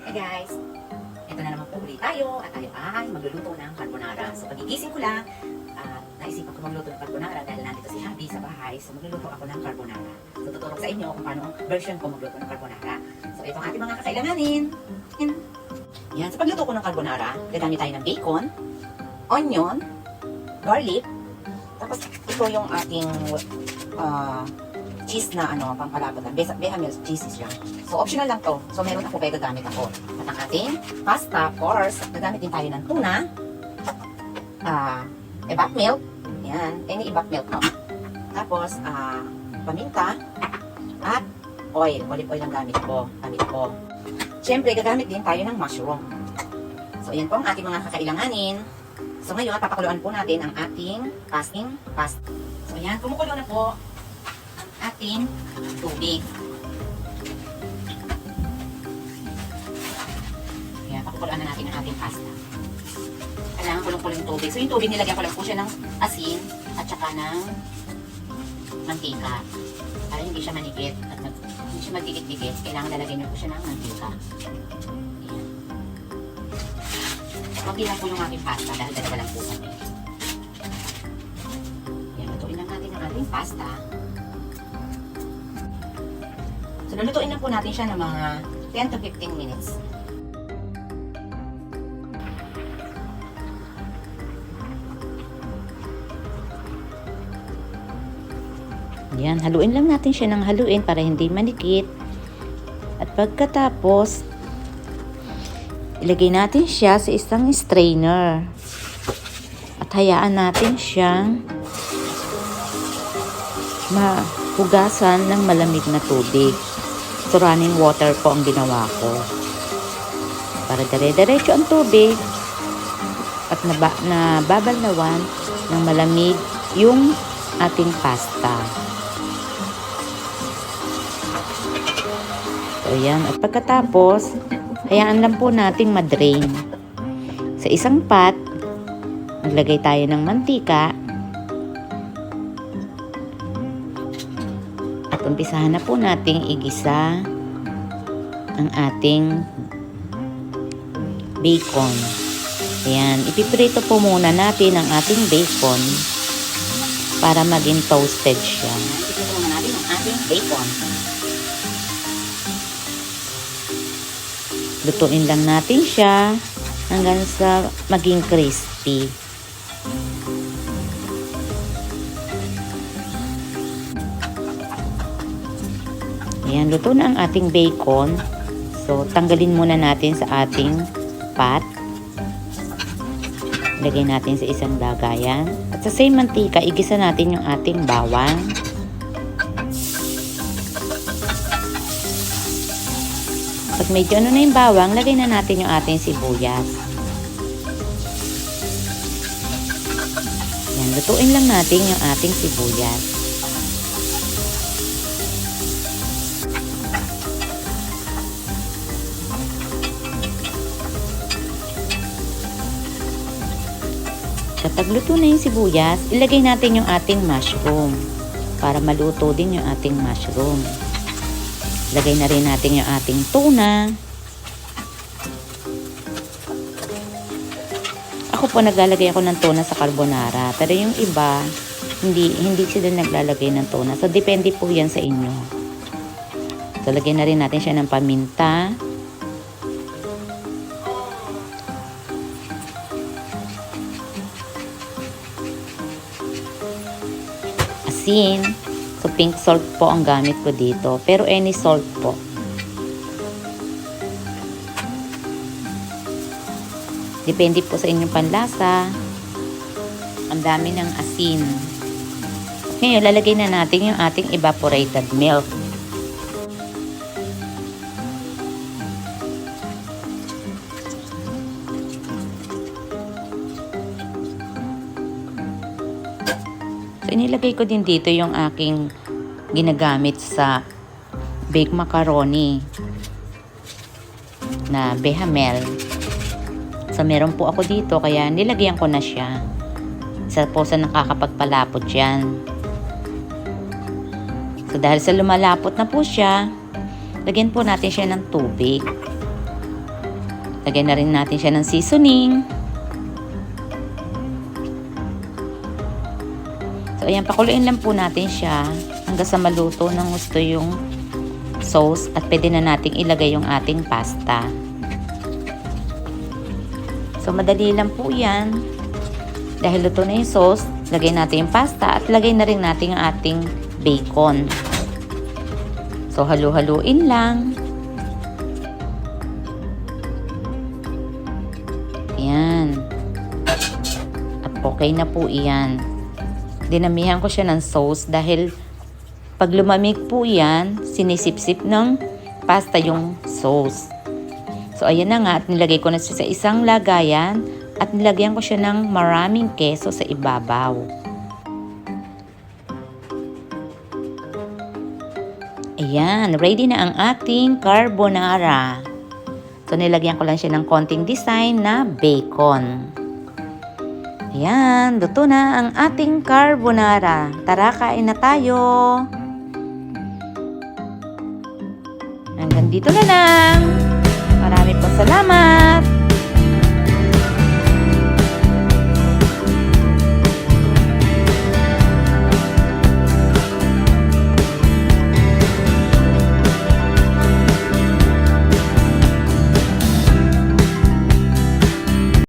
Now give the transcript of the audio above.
Hey guys! Ito na naman po ulit tayo at tayo ay magluluto ng carbonara. So pagigising ko lang, naisipan ko magluto ng carbonara dahil nandito si Habi sa bahay. So magluluto ako ng carbonara. So tuturo ko sa inyo kung paano ang version ko magluto ng carbonara. So ito ang ating mga kakailanganin. Yan, sa pagluto ko ng carbonara, gagamit tayo ng bacon, onion, garlic, tapos ito yung ating cheese na pampalapot lang. Bechamel cheese siya. So optional lang to. So meron ako kaya gagamit ako. At ang ating pasta, of course, gagamit din tayo ng tuna, evap milk, yan, any evap milk no. Tapos paminta at olive oil ang gamit ko. Siyempre gagamit din tayo ng mushroom. So yan po ang ating mga kakailanganin. So ngayon papakuluan po natin ang ating pasta. So yan, kumukulo na po ating tubig. Kaya pakukuluan na natin ang ating pasta. Kailangan kulong-kulo yung tubig. So yung tubig nilagyan ko lang po siya ng asin at saka ng mantika. Para hindi siya manikit at hindi siya magdikit-dikit. Kailangan lalagyan niyo po siya ng mantika. Ayan. Kunti lang po yung ating pasta dahil dalawa lang po kami. Ayan, lutuin lang natin ang ating pasta. So, lulutuin na po natin siya ng mga 10 to 15 minutes. Yan, haluin lang natin siya ng haluin para hindi manikit. At pagkatapos, ilagay natin siya sa isang strainer. At hayaan natin siyang mahugasan ng malamig na tubig. So, running water po ang ginawa ko. Para dire-diretso ang tubig at nababalnawan ng malamig yung ating pasta. So, yan. At pagkatapos, hayaan lang po nating madrain. Sa isang pot, maglagay tayo ng mantika. At umpisahan na po nating igisa ang ating bacon. Ayan, ipiprito po muna natin ang ating bacon para maging toasted siya. Ipiprito muna natin ang ating bacon. Lutuin lang natin siya hanggang sa maging crispy. Ayan, luto na ang ating bacon. So, tanggalin muna natin sa ating pot. Lagay natin sa isang lagayan. At sa same mantika, igisa natin yung ating bawang. Pag medyo na yung bawang, lagay na natin yung ating sibuyas. Ayan, lutuin lang natin yung ating sibuyas. Kapag luto na yung sibuyas, ilagay natin yung ating mushroom para maluto din yung ating mushroom. Lagay na rin natin yung ating tuna. Ako po naglalagay ako ng tuna sa carbonara, pero yung iba hindi sila naglalagay ng tuna. So depende po 'yan sa inyo. So lagyan na rin natin siya ng paminta. Asin. So, pink salt po ang gamit ko dito. Pero any salt po. Depende po sa inyong panlasa. Ang dami ng asin. Ngayon, lalagay na natin yung ating evaporated milk. So, inilagay ko din dito yung aking ginagamit sa baked macaroni na bechamel. So, meron po ako dito kaya nilagyan ko na siya. Isa po sa nakakapagpalapot yan. So, dahil sa lumalapot na po siya, lagyan po natin siya ng tubig. Lagyan na rin natin siya ng seasoning. So, ayan, pakuluin lang po natin siya hanggang sa maluto ng gusto yung sauce at pwede na nating ilagay yung ating pasta. So, madali lang po yan. Dahil luto na yung sauce, lagay natin yung pasta at lagay na rin natin yung ating bacon. So, halu-haluin lang. Ayan. At okay na po iyan. Dinamihan ko siya ng sauce dahil pag lumamig po yan, sinisip-sip ng pasta yung sauce. So, ayan na nga at nilagay ko na siya sa isang lagayan at nilagyan ko siya ng maraming keso sa ibabaw. Ayan, ready na ang ating carbonara. So, nilagyan ko lang siya ng konting design na bacon. Ayan, luto na ang ating carbonara. Tara, kain na tayo. Hanggang dito na lang. Marami pong salamat.